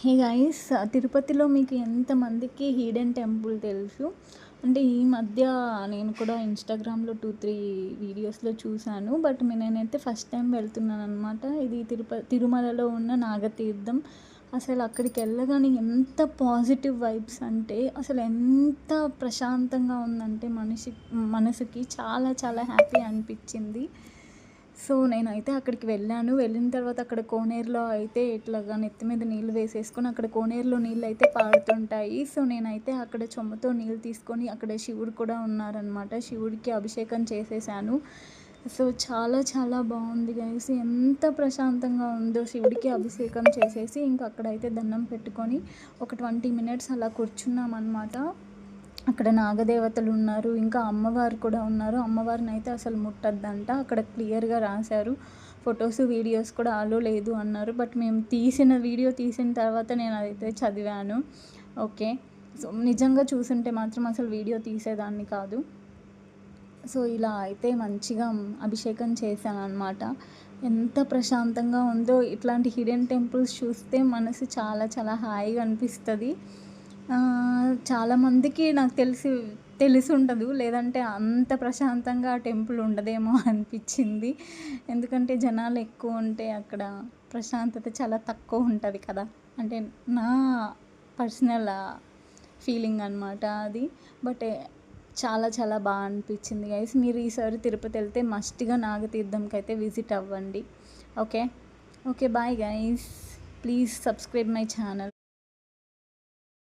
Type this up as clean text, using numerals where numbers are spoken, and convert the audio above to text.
Hey guys, తిరుపతిలో మీకు ఎంతమందికి హిడెన్ టెంపుల్ తెలుసు? అంటే ఈ మధ్య నేను కూడా ఇన్స్టాగ్రామ్లో 2-3 వీడియోస్లో చూశాను. బట్ నేనైతే ఫస్ట్ టైం వెళ్తున్నాను అనమాట. ఇది తిరుమలలో ఉన్న నాగతీర్థం. అసలు అక్కడికి వెళ్ళగానే ఎంత పాజిటివ్ వైబ్స్ అంటే, అసలు ఎంత ప్రశాంతంగా ఉందంటే మనసుకి చాలా చాలా హ్యాపీ అనిపించింది. సో నేనైతే అక్కడికి వెళ్ళాను. వెళ్ళిన తర్వాత అక్కడ కోనేరులో అయితే ఇట్లాగా నెత్తి మీద నీళ్ళు వేసేసుకొని, అక్కడ కోనేరులో నీళ్ళు అయితే పారుతుంటాయి. సో నేనైతే అక్కడ చెంబుతో నీళ్ళు తీసుకొని, అక్కడ శివుడు కూడా ఉన్నారనమాట. శివుడికి అభిషేకం చేసేసాను. సో చాలా చాలా బాగుంది గైస్. ఎంత ప్రశాంతంగా ఉందో. శివుడికి అభిషేకం చేసేసి ఇంకా అక్కడైతే దండం పెట్టుకొని ఒక 20 మినిట్స్ అలా కూర్చున్నాం అనమాట. అక్కడ నాగదేవతలు ఉన్నారు, ఇంకా అమ్మవారు కూడా ఉన్నారు. అమ్మవారిని అయితే అసలు ముట్టద్దంట, అక్కడ క్లియర్గా రాశారు. ఫొటోస్ వీడియోస్ కూడా అలో లేదు అన్నారు. బట్ మేము వీడియో తీసిన తర్వాత నేను అదైతే చదివాను. ఓకే, సో నిజంగా చూసుంటే మాత్రం అసలు వీడియో తీసేదాన్ని కాదు. సో ఇలా అయితే మంచిగా అభిషేకం చేశాను అనమాట. ఎంత ప్రశాంతంగా ఉందో. ఇట్లాంటి హిడెన్ టెంపుల్స్ చూస్తే మనసు చాలా చాలా హాయిగా అనిపిస్తుంది. చాలామందికి నాకు తెలిసి ఉండదు, లేదంటే అంత ప్రశాంతంగా ఆ టెంపుల్ ఉండదేమో అనిపించింది. ఎందుకంటే జనాలు ఎక్కువ ఉంటే అక్కడ ప్రశాంతత చాలా తక్కువ ఉంటుంది కదా. అంటే నా పర్సనల్ ఫీలింగ్ అనమాట అది. బట్ చాలా చాలా బాగా అనిపించింది గైస్. మీరు ఈసారి తిరుపతి వెళ్తే మస్ట్గా నాగతీర్థంకి అయితే విజిట్ అవ్వండి. Okay, bye guys. Please subscribe my channel.